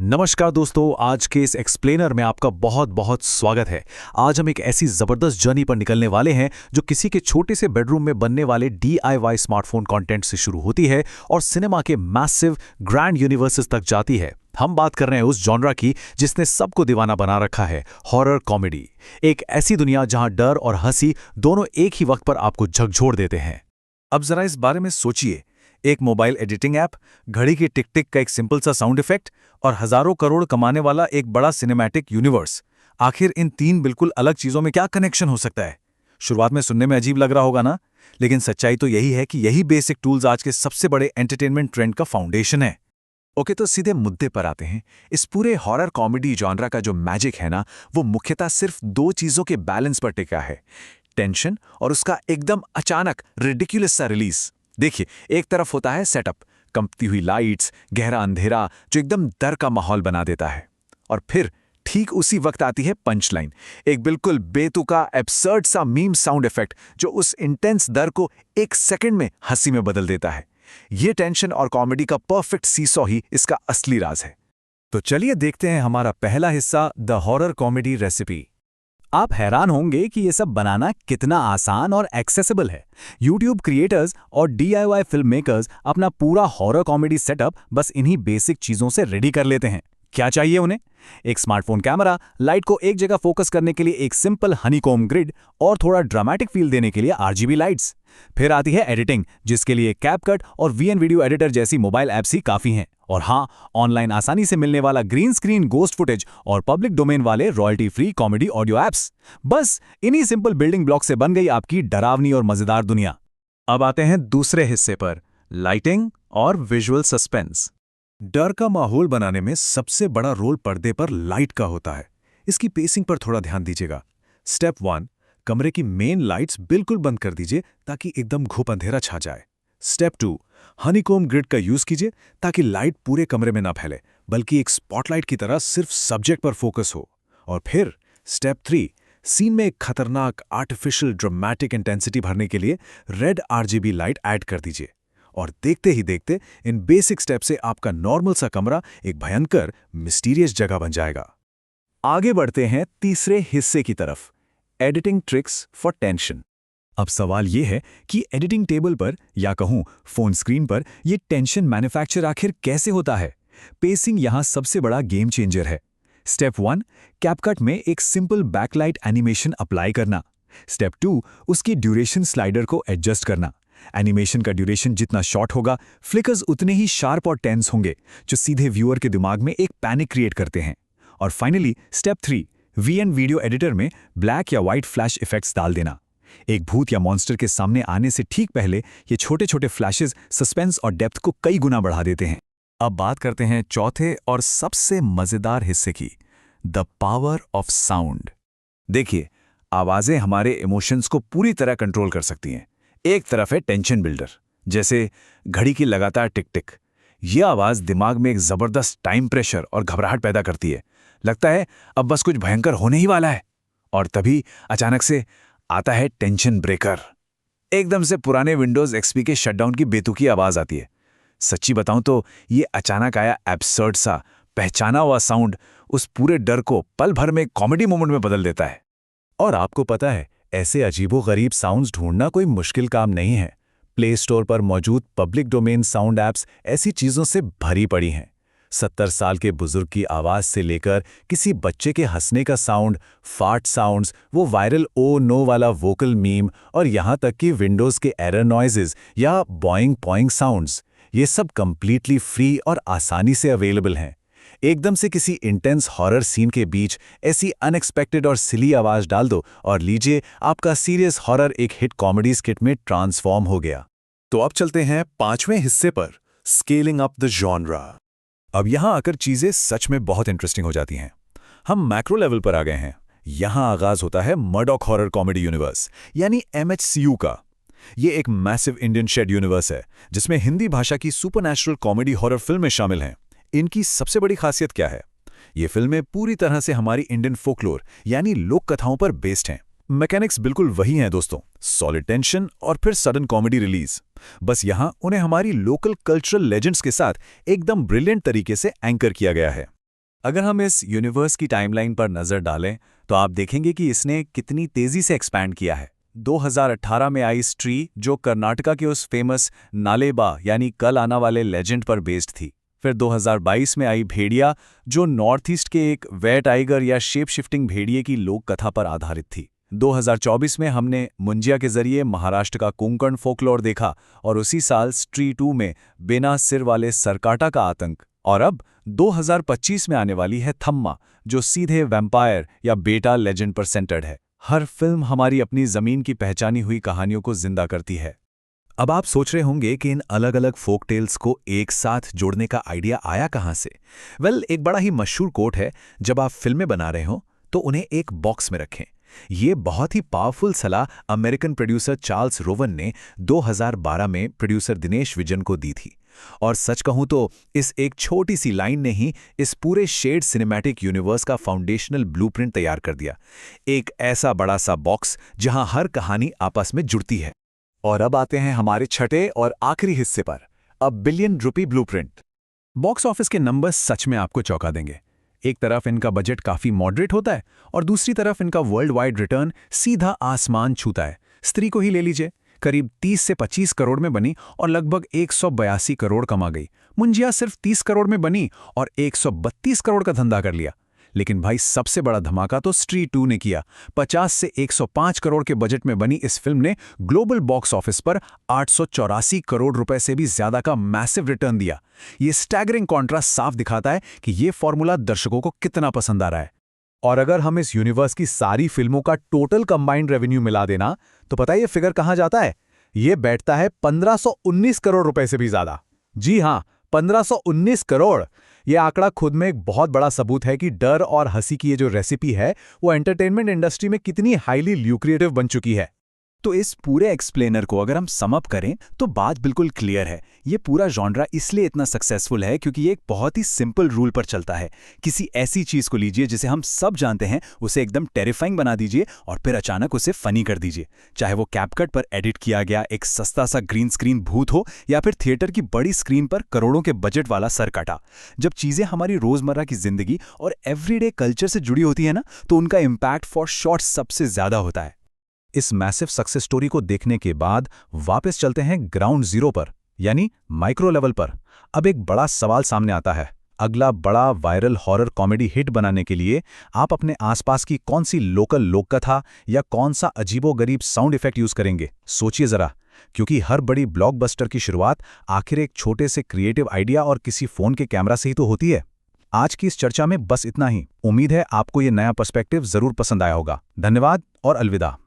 नमस्कार दोस्तों, आज के इस एक्सप्लेनर में आपका बहुत बहुत स्वागत है। आज हम एक ऐसी जबरदस्त जर्नी पर निकलने वाले हैं जो किसी के छोटे से बेडरूम में बनने वाले DIY स्मार्टफोन कंटेंट से शुरू होती है और सिनेमा के मैसिव ग्रैंड यूनिवर्सेस तक जाती है। हम बात कर रहे हैं उस जॉनरा की जिसने सबको दीवाना बना रखा है, हॉरर कॉमेडी। एक ऐसी दुनिया जहां डर और हंसी दोनों एक ही वक्त पर आपको झकझोर देते हैं। अब जरा इस बारे में सोचिए, एक मोबाइल एडिटिंग ऐप, घड़ी की टिक टिक का एक सिंपल सा साउंड इफेक्ट और हजारों करोड़ कमाने वाला एक बड़ा सिनेमैटिक यूनिवर्स। आखिर इन तीन बिल्कुल अलग चीजों में क्या कनेक्शन हो सकता है? शुरुआत में सुनने में अजीब लग रहा होगा ना, लेकिन सच्चाई तो यही है कि यही बेसिक टूल्स आज के सबसे बड़े एंटरटेनमेंट ट्रेंड का फाउंडेशन है। ओके, तो सीधे मुद्दे पर आते हैं। इस पूरे हॉरर कॉमेडी जॉनरा का जो मैजिक है ना, वो मुख्यतः सिर्फ दो चीजों के बैलेंस पर टिका है, टेंशन और उसका एकदम अचानक रिडिकुलस सा रिलीज। देखिए, एक तरफ होता है सेटअप, कंपती हुई लाइट्स, गहरा अंधेरा जो एकदम डर का माहौल बना देता है, और फिर ठीक उसी वक्त आती है पंच लाइन, एक बिल्कुल बेतुका एब्सर्ड सा मीम साउंड इफेक्ट जो उस इंटेंस डर को एक सेकंड में हंसी में बदल देता है। ये टेंशन और कॉमेडी का परफेक्ट सीसॉ ही इसका असली राज है। तो चलिए देखते हैं हमारा पहला हिस्सा, द हॉरर कॉमेडी रेसिपी। आप हैरान होंगे कि ये सब बनाना कितना आसान और एक्सेसिबल है। YouTube क्रिएटर्स और DIY फिल्म मेकर्स अपना पूरा हॉरर कॉमेडी सेटअप बस इन्हीं बेसिक चीज़ों से रेडी कर लेते हैं। क्या चाहिए उन्हें? एक स्मार्टफोन कैमरा, लाइट को एक जगह फोकस करने के लिए एक सिंपल हनीकॉम्ब ग्रिड और थोड़ा ड्रामेटिक फील देने के लिए RGB लाइट्स। फिर आती है एडिटिंग, जिसके लिए कैपकट और VN वीडियो एडिटर जैसी मोबाइल ऐप्स ही काफ़ी हैं। और हाँ, ऑनलाइन आसानी से मिलने वाला ग्रीन स्क्रीन गोस्ट फुटेज और पब्लिक डोमेन वाले royalty free comedy audio apps. बस इन्हीं सिंपल बिल्डिंग ब्लॉक से बन गई आपकी डरावनी और मजेदार दुनिया। अब आते हैं दूसरे हिस्से पर, लाइटिंग और विजुअल सस्पेंस। डर का माहौल बनाने में सबसे बड़ा रोल पर्दे पर लाइट का होता है। इसकी पेसिंग पर थोड़ा ध्यान दीजिएगा। स्टेप 1, कमरे की मेन लाइट्स बिल्कुल बंद कर दीजिए ताकि एकदम घुप अंधेरा छा जाए। स्टेप 2, हनीकॉम्ब ग्रिड का यूज कीजिए ताकि लाइट पूरे कमरे में ना फैले, बल्कि एक स्पॉटलाइट की तरह सिर्फ सब्जेक्ट पर फोकस हो। और फिर स्टेप 3, सीन में एक खतरनाक आर्टिफिशियल ड्रामेटिक इंटेंसिटी भरने के लिए रेड RGB लाइट ऐड कर दीजिए। और देखते ही देखते इन बेसिक स्टेप से आपका नॉर्मल सा कमरा एक भयंकर मिस्टीरियस जगह बन जाएगा। आगे बढ़ते हैं तीसरे हिस्से की तरफ, एडिटिंग ट्रिक्स फॉर टेंशन। अब सवाल यह है कि एडिटिंग टेबल पर या कहूं फोन स्क्रीन पर यह टेंशन मैन्युफैक्चर आखिर कैसे होता है? पेसिंग यहां सबसे बड़ा गेम चेंजर है। स्टेप 1, कैपकट में एक सिंपल बैकलाइट एनिमेशन अप्लाई करना। स्टेप 2, उसकी ड्यूरेशन स्लाइडर को एडजस्ट करना। एनिमेशन का ड्यूरेशन जितना शॉर्ट होगा, फ्लिकर्स उतने ही शार्प और टेंस होंगे, जो सीधे व्यूअर के दिमाग में एक पैनिक क्रिएट करते हैं। और finally step 3, VN video editor में ब्लैक या व्हाइट फ्लैश इफेक्ट्स डाल देना। एक भूत या मॉन्स्टर के सामने आने से ठीक पहले ये छोटे छोटे फ्लैशेस सस्पेंस और डेप्थ को कई गुना बढ़ा देते हैं। अब बात करते हैं चौथे और सबसे मजेदार हिस्से की, द पावर ऑफ साउंड। देखिए, आवाजें हमारे इमोशंस को पूरी तरह कंट्रोल कर सकती हैं। एक तरफ है टेंशन बिल्डर, जैसे घड़ी की लगातार टिक टिक। यह आवाज दिमाग में एक जबरदस्त टाइम प्रेशर और घबराहट पैदा करती है। लगता है अब बस कुछ भयंकर होने ही वाला है। और तभी अचानक से आता है टेंशन ब्रेकर। एकदम से पुराने विंडोज XP के शटडाउन की बेतुकी आवाज आती है। सच्ची बताऊं तो ये अचानक आया एब्सर्ड सा पहचाना हुआ साउंड उस पूरे डर को पल भर में कॉमेडी मोमेंट में बदल देता है। और आपको पता है, ऐसे अजीबोगरीब साउंड्स ढूंढना कोई मुश्किल काम नहीं है। प्ले स्टोर पर मौजूद पब्लिक डोमेन साउंड ऐप्स ऐसी चीजों से भरी पड़ी हैं। 70 साल के बुजुर्ग की आवाज से लेकर किसी बच्चे के हंसने का साउंड, फार्ट साउंड्स, वो वायरल ओ नो वाला वोकल मीम, और यहाँ तक कि विंडोज के एरर नॉइजेस या बॉइंग पॉइंग साउंड्स, ये सब कंप्लीटली फ्री और आसानी से अवेलेबल हैं। एकदम से किसी इंटेंस हॉरर सीन के बीच ऐसी अनएक्सपेक्टेड और सिली आवाज डाल दो और लीजिए, आपका सीरियस हॉरर एक हिट कॉमेडी स्किट में ट्रांसफॉर्म हो गया। तो अब चलते हैं पांचवें हिस्से पर, स्केलिंग अप द जॉनरा। अब यहां आकर चीजें सच में बहुत इंटरेस्टिंग हो जाती हैं। हम मैक्रो लेवल पर आ गए हैं। यहां आगाज होता है मर्डॉक हॉरर कॉमेडी यूनिवर्स, यानी MHCU का। ये एक मैसिव इंडियन शेड यूनिवर्स है जिसमें हिंदी भाषा की सुपरनैचुरल कॉमेडी हॉरर फिल्में शामिल हैं। इनकी सबसे बड़ी खासियत क्या है? ये फिल्में पूरी तरह से हमारी इंडियन फोकलोर यानी लोक कथाओं पर बेस्ड हैं। मैकेनिक्स बिल्कुल वही हैं दोस्तों, सॉलिड टेंशन और फिर सडन कॉमेडी रिलीज। बस यहां उन्हें हमारी लोकल कल्चरल लेजेंड्स के साथ एकदम ब्रिलियंट तरीके से एंकर किया गया है। अगर हम इस यूनिवर्स की टाइमलाइन पर नज़र डालें तो आप देखेंगे कि इसने कितनी तेज़ी से एक्सपैंड किया है। 2018 में आई स्ट्री, जो कर्नाटका के उस फेमस नालेबा यानी कल आना वाले लेजेंड पर बेस्ड थी। फिर 2022 में आई भेड़िया, जो नॉर्थ ईस्ट के एक वेयर टाइगर या शेप शिफ्टिंग भेड़िए की लोक कथा पर आधारित थी। 2024 में हमने मुंजिया के जरिए महाराष्ट्र का कोंकण फोकलोर देखा और उसी साल स्ट्री 2 में बिना सिर वाले सरकाटा का आतंक। और अब 2025 में आने वाली है थम्मा, जो सीधे वैम्पायर या बेटा लेजेंड पर सेंटर्ड है। हर फिल्म हमारी अपनी जमीन की पहचानी हुई कहानियों को जिंदा करती है। अब आप सोच रहे होंगे कि इन अलग अलग फोक टेल्स को एक साथ जोड़ने का आइडिया आया कहां से। एक बड़ा ही मशहूर कोट है, जब आप फिल्में बना रहे हो तो उन्हें एक बॉक्स में रखें। ये बहुत ही पावरफुल सलाह अमेरिकन प्रोड्यूसर चार्ल्स रोवन ने 2012 में प्रोड्यूसर दिनेश विजन को दी थी। और सच कहूं तो इस एक छोटी सी लाइन ने ही इस पूरे शेड सिनेमैटिक यूनिवर्स का फाउंडेशनल ब्लूप्रिंट तैयार कर दिया। एक ऐसा बड़ा सा बॉक्स जहां हर कहानी आपस में जुड़ती है। और अब आते हैं हमारे छठे और आखिरी हिस्से पर, a billion rupee blueprint. Box office के नंबर्स सच में आपको चौंका देंगे। एक तरफ इनका बजट काफी मॉडरेट होता है और दूसरी तरफ इनका वर्ल्ड वाइड रिटर्न सीधा आसमान छूता है। स्त्री को ही ले लीजिए, करीब 30 से 25 करोड़ में बनी और लगभग 182 करोड़ कमा गई। मुंजिया सिर्फ 30 करोड़ में बनी और 132 करोड़ का धंधा कर लिया। लेकिन भाई, सबसे बड़ा धमाका तो स्ट्री 2 ने किया। 50 से 105 करोड़ के बजट में बनी इस फिल्म ने ग्लोबल बॉक्स ऑफिस पर 884 करोड़ रुपए से भी ज्यादा का मैसिव रिटर्न दिया। ये स्टैगरिंग कॉन्ट्रास्ट साफ दिखाता है कि ये फॉर्मूला दर्शकों को कितना पसंद आ रहा है। और अगर हम इस यूनिवर्स की सारी फिल्मों का टोटल कंबाइंड रेवेन्यू मिला देना, तो पता है ये फिगर कहां जाता है? ये बैठता है 1519 करोड़ रुपए से भी ज्यादा। जी हां, 1519 करोड़। ये आंकड़ा खुद में एक बहुत बड़ा सबूत है कि डर और हंसी की ये जो रेसिपी है, वो एंटरटेनमेंट इंडस्ट्री में कितनी हाईली ल्यूक्रिएटिव बन चुकी है। तो इस पूरे एक्सप्लेनर को अगर हम सम अप करें तो बात बिल्कुल क्लियर है। ये पूरा जॉनरा इसलिए इतना सक्सेसफुल है क्योंकि ये एक बहुत ही सिंपल रूल पर चलता है। किसी ऐसी चीज को लीजिए जिसे हम सब जानते हैं, उसे एकदम टेरिफाइंग बना दीजिए और फिर अचानक उसे फनी कर दीजिए। चाहे वो कैपकट पर एडिट किया गया एक सस्ता सा ग्रीन स्क्रीन भूत हो या फिर थिएटर की बड़ी स्क्रीन पर करोड़ों के बजट वाला सरकाटा। जब चीजें हमारी रोजमर्रा की जिंदगी और एवरीडे कल्चर से जुड़ी होती है ना, तो उनका इम्पैक्ट फॉर शॉर्ट सबसे ज्यादा होता है। इस मैसिव सक्सेस स्टोरी को देखने के बाद वापस चलते हैं ग्राउंड जीरो पर, यानी माइक्रो लेवल पर। अब एक बड़ा सवाल सामने आता है। अगला बड़ा वायरल हॉरर कॉमेडी हिट बनाने के लिए आप अपने आसपास की कौन सी लोकल लोककथा या कौन सा अजीबोगरीब साउंड इफेक्ट यूज करेंगे? सोचिए जरा, क्योंकि हर बड़ी ब्लॉकबस्टर की शुरुआत आखिर एक छोटे से क्रिएटिव आइडिया और किसी फोन के कैमरा से ही तो होती है। आज की इस चर्चा में बस इतना ही। उम्मीद है आपको ये नया पर्सपेक्टिव जरूर पसंद आया होगा। धन्यवाद और अलविदा।